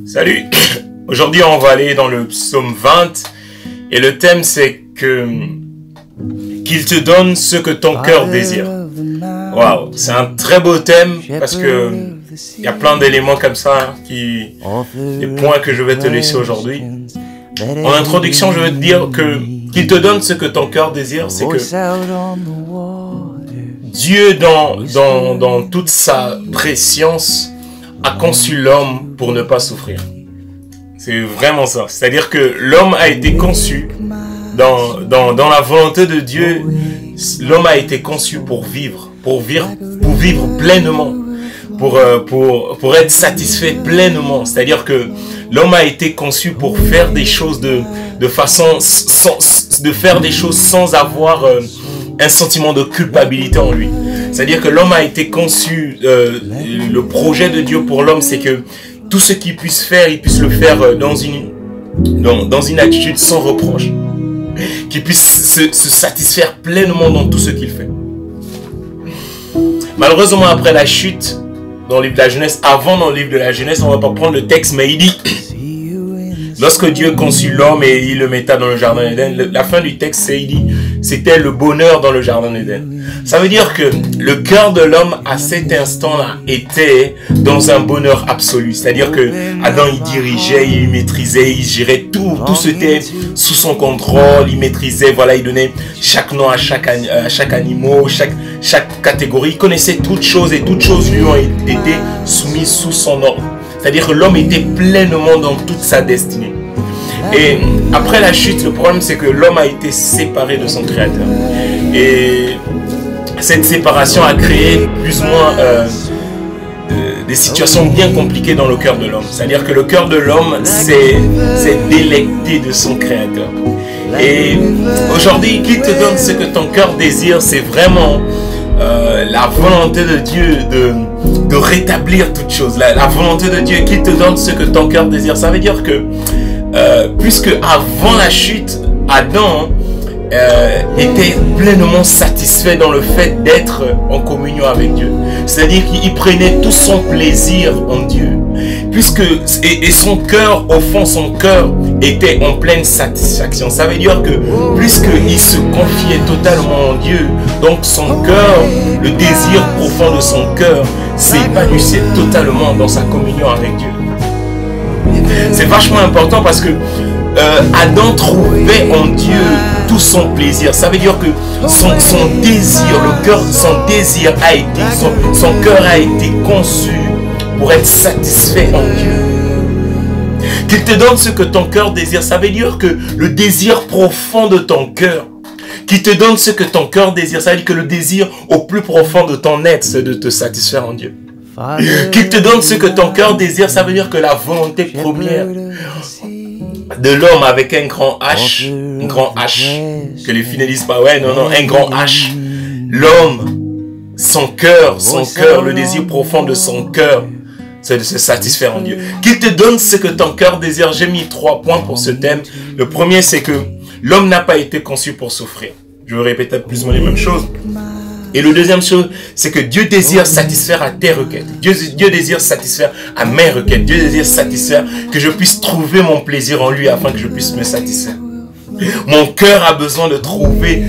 Salut. Aujourd'hui, on va aller dans le psaume 20 et le thème c'est que qu'il te donne ce que ton cœur désire. Waouh, c'est un très beau thème parce que il y a plein d'éléments comme ça des points que je vais te laisser aujourd'hui. En introduction, je vais te dire que qu'il te donne ce que ton cœur désire, c'est que Dieu dans toute sa préscience a conçu l'homme pour ne pas souffrir. C'est vraiment ça. C'est-à-dire que l'homme a été conçu dans la volonté de Dieu. L'homme a été conçu pour vivre pleinement, pour être satisfait pleinement. C'est-à-dire que l'homme a été conçu pour faire des choses faire des choses sans avoir un sentiment de culpabilité en lui. C'est-à-dire que l'homme a été conçu, le projet de Dieu pour l'homme, c'est que tout ce qu'il puisse faire, il puisse le faire dans une attitude sans reproche. Qu'il puisse se satisfaire pleinement dans tout ce qu'il fait. Malheureusement, après la chute, dans le livre de la Genèse, dans le livre de la Genèse, on ne va pas prendre le texte, mais il dit, lorsque Dieu conçut l'homme et il le metta dans le jardin d'Éden, la fin du texte, il dit, c'était le bonheur dans le jardin d'Éden. Ça veut dire que le cœur de l'homme à cet instant-là était dans un bonheur absolu. C'est-à-dire que Adam, il dirigeait, il maîtrisait, il gérait tout était sous son contrôle, il maîtrisait, voilà, il donnait chaque nom à chaque animal, chaque catégorie. Il connaissait toutes choses et toutes choses lui ont été soumises sous son ordre. C'est-à-dire que l'homme était pleinement dans toute sa destinée. Et après la chute, le problème c'est que l'homme a été séparé de son créateur. Et cette séparation a créé plus ou moins des situations bien compliquées dans le cœur de l'homme. C'est-à-dire que le cœur de l'homme s'est délecté de son créateur. Et aujourd'hui, qu'il te donne ce que ton cœur désire, c'est vraiment la volonté de Dieu de rétablir toutes choses. La volonté de Dieu qu'il te donne ce que ton cœur désire. Ça veut dire que puisque avant la chute, Adam était pleinement satisfait dans le fait d'être en communion avec Dieu. C'est-à-dire qu'il prenait tout son plaisir en Dieu. Et son cœur, au fond, son cœur était en pleine satisfaction. Ça veut dire que puisqu'il se confiait totalement en Dieu, donc son cœur, le désir profond de son cœur s'épanouissait totalement dans sa communion avec Dieu. C'est vachement important parce que Adam trouvait en Dieu tout son plaisir. Ça veut dire que son cœur a été conçu pour être satisfait en Dieu. Qu'il te donne ce que ton cœur désire. Ça veut dire que le désir profond de ton cœur, qu'il te donne ce que ton cœur désire, ça veut dire que le désir au plus profond de ton être, c'est de te satisfaire en Dieu. Qu'il te donne ce que ton cœur désire, ça veut dire que la volonté première de l'homme avec un grand H, que les filles ne disent pas, ouais, non, un grand H, l'homme, son cœur, le désir profond de son cœur, c'est de se satisfaire en Dieu. Qu'il te donne ce que ton cœur désire. J'ai mis 3 points pour ce thème. Le premier, c'est que l'homme n'a pas été conçu pour souffrir. Je vais répéter plus ou moins les mêmes choses. Et le deuxième chose, c'est que Dieu désire satisfaire à tes requêtes. Dieu désire satisfaire à mes requêtes. Dieu désire satisfaire que je puisse trouver mon plaisir en lui afin que je puisse me satisfaire. Mon cœur a besoin de trouver,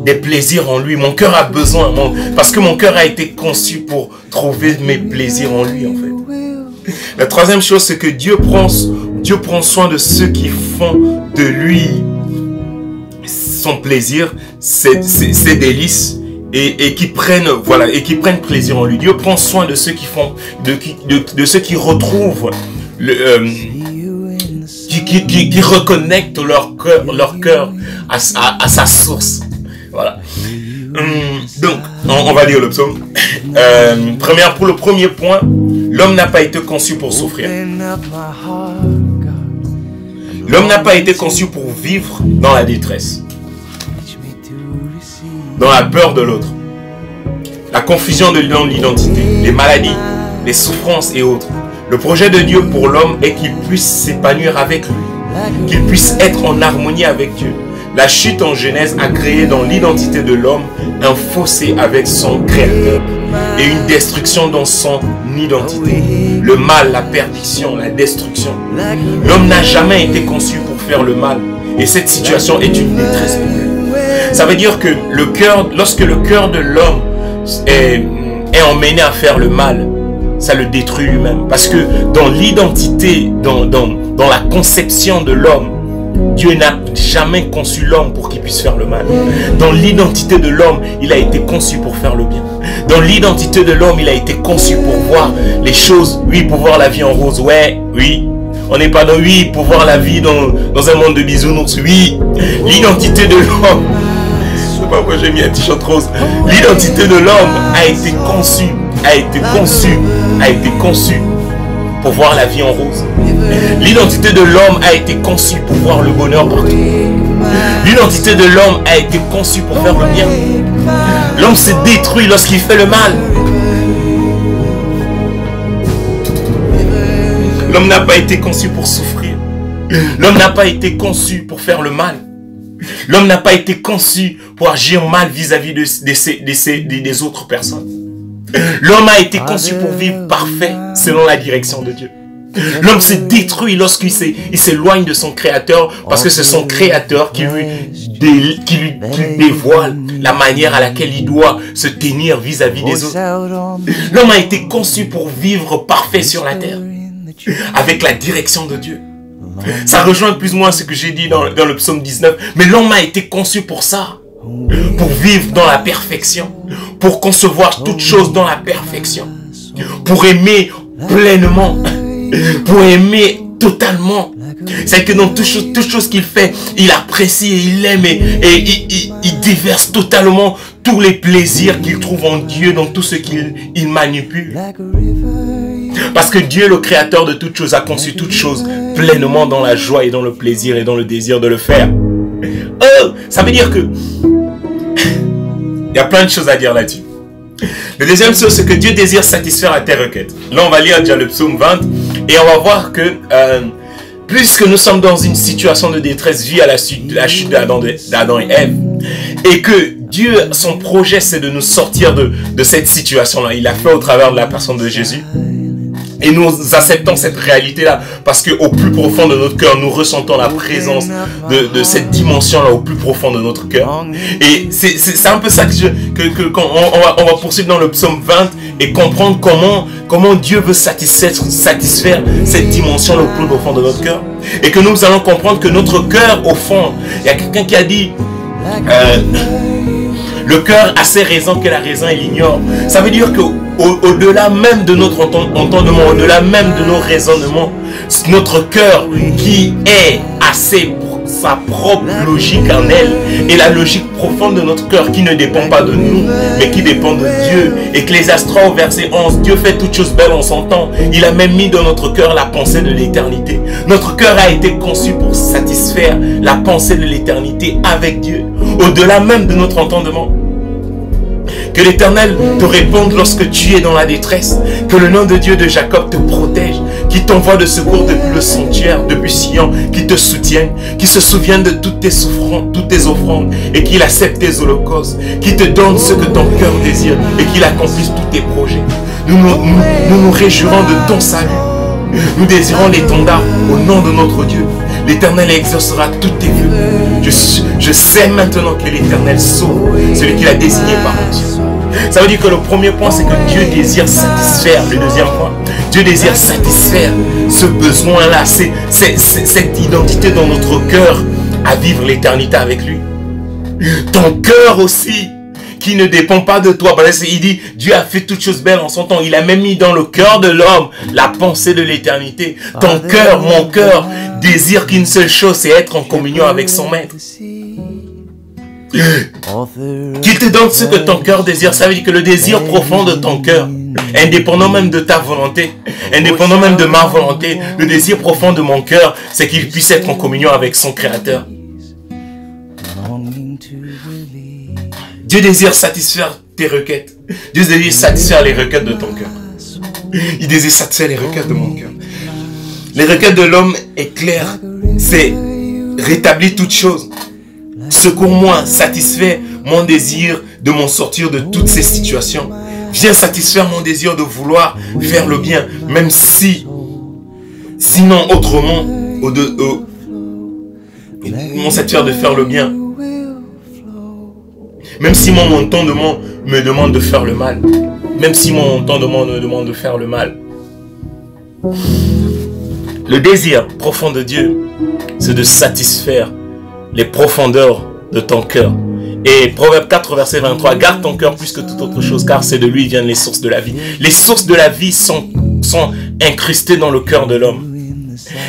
des plaisirs en lui. Mon cœur a besoin, parce que mon cœur a été conçu pour trouver mes plaisirs en lui en fait. La troisième chose, c'est que Dieu prend soin de ceux qui font de lui son plaisir, ses délices et qui prennent plaisir en lui. Dieu prend soin de ceux qui font, de ceux qui retrouvent, qui reconnectent leur cœur à sa source. Voilà. Donc, on va lire le psaume. Pour le premier point, l'homme n'a pas été conçu pour souffrir. L'homme n'a pas été conçu pour vivre dans la détresse, dans la peur de l'autre, la confusion de l'identité, les maladies, les souffrances et autres. Le projet de Dieu pour l'homme est qu'il puisse s'épanouir avec lui, qu'il puisse être en harmonie avec Dieu. La chute en Genèse a créé dans l'identité de l'homme un fossé avec son Créateur. et une destruction dans son identité. Le mal, la perdition, la destruction. L'homme n'a jamais été conçu pour faire le mal. Et cette situation est une détresse pour lui. Ça veut dire que le cœur, lorsque le cœur de l'homme est emmené à faire le mal, ça le détruit lui-même. Parce que dans l'identité, dans la conception de l'homme, Dieu n'a jamais conçu l'homme pour qu'il puisse faire le mal. Dans l'identité de l'homme, il a été conçu pour faire le bien. Dans l'identité de l'homme, il a été conçu pour voir les choses, oui, pour voir la vie en rose, ouais, oui. On n'est pas dans, oui, pour voir la vie dans un monde de bisounours, oui. L'identité de l'homme, je sais pas pourquoi j'ai mis un t-shirt rose. L'identité de l'homme a été conçue pour voir la vie en rose. L'identité de l'homme a été conçue pour voir le bonheur partout. L'identité de l'homme a été conçue pour faire le bien. L'homme se détruit lorsqu'il fait le mal. L'homme n'a pas été conçu pour souffrir. L'homme n'a pas été conçu pour faire le mal. L'homme n'a pas été conçu pour agir mal vis-à-vis des autres personnes. L'homme a été conçu pour vivre parfait selon la direction de Dieu. L'homme se détruit lorsqu'il s'éloigne de son créateur parce que c'est son créateur qui lui dévoile la manière à laquelle il doit se tenir vis-à-vis des autres. L'homme a été conçu pour vivre parfait sur la terre avec la direction de Dieu. Ça rejoint plus ou moins ce que j'ai dit dans le psaume 19. Mais l'homme a été conçu pour ça. Pour vivre dans la perfection. Pour concevoir toutes choses dans la perfection. Pour aimer pleinement. Pour aimer totalement. C'est que dans toutes choses qu'il fait, il apprécie et il aime et il déverse totalement tous les plaisirs qu'il trouve en Dieu dans tout ce qu'il manipule. Parce que Dieu, le créateur de toutes choses, a conçu toutes choses pleinement dans la joie et dans le plaisir et dans le désir de le faire. Oh, ça veut dire que il y a plein de choses à dire là-dessus. La deuxième chose, c'est que Dieu désire satisfaire tes requêtes. Là, on va lire déjà le psaume 20 et on va voir que puisque nous sommes dans une situation de détresse vue à la chute d'Adam et Ève, et que Dieu, son projet, c'est de nous sortir de cette situation-là. Il l'a fait au travers de la personne de Jésus. Et nous acceptons cette réalité-là parce qu'au plus profond de notre cœur, nous ressentons la présence de cette dimension-là au plus profond de notre cœur. Et c'est un peu ça qu'on va poursuivre dans le psaume 20 et comprendre comment Dieu veut satisfaire cette dimension-là au plus profond de notre cœur. Et que nous allons comprendre que notre cœur, au fond, il y a quelqu'un qui a dit... le cœur a ses raisons que la raison il ignore. Ça veut dire que au-delà même de notre entendement, au-delà même de nos raisonnements, notre cœur qui est assez pour sa propre logique en elle et la logique profonde de notre cœur qui ne dépend pas de nous mais qui dépend de Dieu. Ecclésiaste 3 au verset 11, Dieu fait toutes choses belles en son temps. Il a même mis dans notre cœur la pensée de l'éternité. Notre cœur a été conçu pour satisfaire la pensée de l'éternité avec Dieu, au-delà même de notre entendement. Que l'Éternel te réponde lorsque tu es dans la détresse. Que le nom de Dieu de Jacob te protège. Qui t'envoie de secours depuis le sanctuaire, depuis Sion. Qui te soutienne. Qui se souvienne de toutes tes offrandes. Et qu'il accepte tes holocaustes. Qui te donne ce que ton cœur désire. Et qu'il accomplisse tous tes projets. Nous nous réjouirons de ton salut. Nous désirons l'étendard au nom de notre Dieu. L'Éternel exaucera toutes tes vœux. Je sais maintenant que l'Éternel sauve celui qu'il a désigné par Dieu. Ça veut dire que le premier point, c'est que Dieu désire satisfaire. Le deuxième point, Dieu désire satisfaire ce besoin-là, cette identité dans notre cœur à vivre l'éternité avec lui. Ton cœur aussi, qui ne dépend pas de toi. Il dit, Dieu a fait toutes choses belles en son temps. Il a même mis dans le cœur de l'homme la pensée de l'éternité. Ton cœur, mon cœur, désire qu'une seule chose, c'est être en communion avec son maître. Qu'il te donne ce que ton cœur désire. Ça veut dire que le désir profond de ton cœur, indépendant même de ta volonté, indépendant même de ma volonté, le désir profond de mon cœur, c'est qu'il puisse être en communion avec son Créateur. Dieu désire satisfaire tes requêtes. Dieu désire satisfaire les requêtes de ton cœur. Il désire satisfaire les requêtes de mon cœur. Les requêtes de l'homme est clair. C'est rétablir toutes choses. Secours-moi, satisfais mon désir de m'en sortir de toutes ces situations. Viens satisfaire mon désir de vouloir faire le bien, même si, sinon autrement, mon satisfaire de faire le bien. Même si mon entendement me demande de faire le mal. Même si mon entendement me demande de faire le mal. Le désir profond de Dieu, c'est de satisfaire les profondeurs de ton cœur. Et Proverbe 4, verset 23, garde ton cœur plus que toute autre chose, car c'est de lui viennent les sources de la vie. Les sources de la vie sont incrustées dans le cœur de l'homme.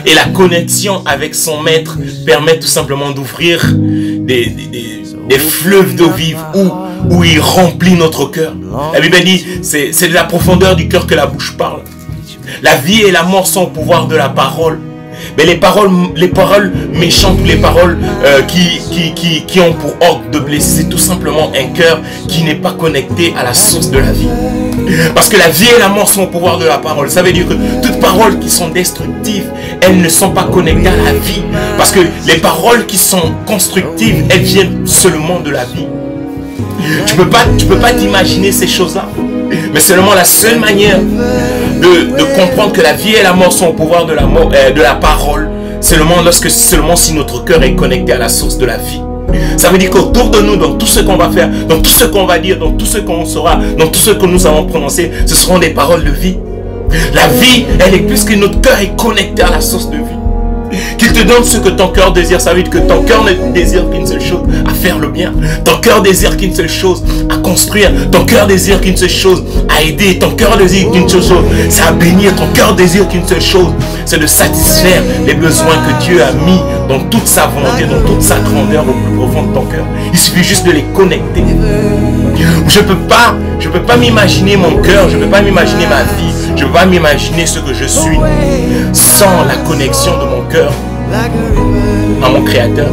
Et la connexion avec son maître permet tout simplement d'ouvrir des fleuves d'eau vive où il remplit notre cœur. La Bible dit, c'est de la profondeur du cœur que la bouche parle. La vie et la mort sont au pouvoir de la parole. Mais les paroles méchantes, les paroles qui ont pour ordre de blesser, c'est tout simplement un cœur qui n'est pas connecté à la source de la vie. Parce que la vie et la mort sont au pouvoir de la parole. Ça veut dire que toutes paroles qui sont destructives, elles ne sont pas connectées à la vie. Parce que les paroles qui sont constructives, elles viennent seulement de la vie. Tu peux pas t'imaginer ces choses-là. Mais seulement la seule manière de comprendre que la vie et la mort sont au pouvoir de la parole, seulement si notre cœur est connecté à la source de la vie. Ça veut dire qu'autour de nous, dans tout ce qu'on va faire, dans tout ce qu'on va dire, dans tout ce qu'on saura, dans tout ce que nous allons prononcer, ce seront des paroles de vie. La vie, elle est plus que notre cœur est connecté à la source de vie. Qu'il te donne ce que ton cœur désire. Ça veut dire que ton cœur ne désire qu'une seule chose, à faire le bien. Ton cœur désire qu'une seule chose, à construire. Ton cœur désire qu'une seule chose, à aider. Ton cœur désire qu'une seule chose, c'est à bénir. Ton cœur désire qu'une seule chose, c'est de satisfaire les besoins que Dieu a mis dans toute sa volonté, dans toute sa grandeur au plus profond de ton cœur. Il suffit juste de les connecter. Je peux pas m'imaginer mon cœur, je ne peux pas m'imaginer ma vie, je ne peux pas m'imaginer ce que je suis sans la connexion de mon cœur à mon Créateur.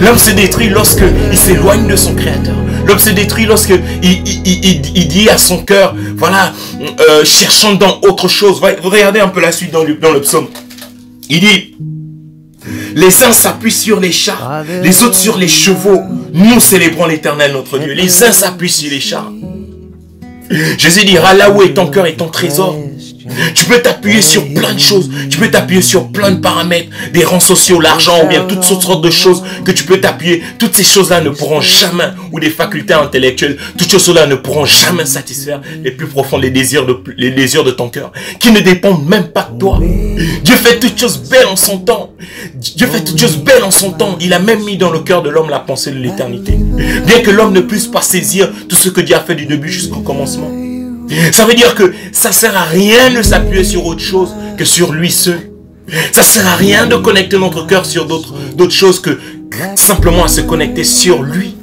L'homme se détruit lorsqu'il s'éloigne de son Créateur. L'homme se détruit lorsqu'il dit à son cœur, voilà, cherchons dans autre chose. Regardez un peu la suite dans le psaume. Il dit, les uns s'appuient sur les chars, les autres sur les chevaux. Nous célébrons l'Éternel notre Dieu. Les uns s'appuient sur les chars. Jésus dira, là où est ton cœur et ton trésor. Tu peux t'appuyer sur plein de choses. Tu peux t'appuyer sur plein de paramètres. Des rangs sociaux, l'argent ou bien toutes sortes de choses que tu peux t'appuyer. Toutes ces choses-là ne pourront jamais, ou des facultés intellectuelles, toutes ces choses-là ne pourront jamais satisfaire les plus profonds, les désirs de ton cœur, qui ne dépendent même pas de toi. Dieu fait toutes choses belles en son temps. Dieu fait toutes choses belles en son temps. Il a même mis dans le cœur de l'homme la pensée de l'éternité. Bien que l'homme ne puisse pas saisir tout ce que Dieu a fait du début jusqu'au commencement. Ça veut dire que ça ne sert à rien de s'appuyer sur autre chose que sur lui seul. Ça ne sert à rien de connecter notre cœur sur d'autres choses que simplement à se connecter sur lui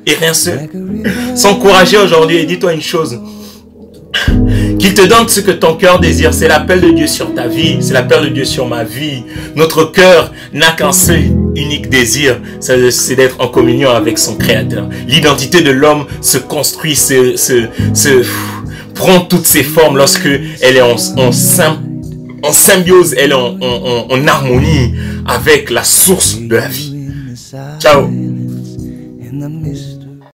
et rien seul. S'encourager aujourd'hui et dis-toi une chose. Qu'il te donne ce que ton cœur désire. C'est l'appel de Dieu sur ta vie. C'est l'appel de Dieu sur ma vie. Notre cœur n'a qu'un seul unique désir. C'est d'être en communion avec son Créateur. L'identité de l'homme se construit, prend toutes ses formes lorsque elle est en symbiose, elle est en harmonie avec la source de la vie. Ciao.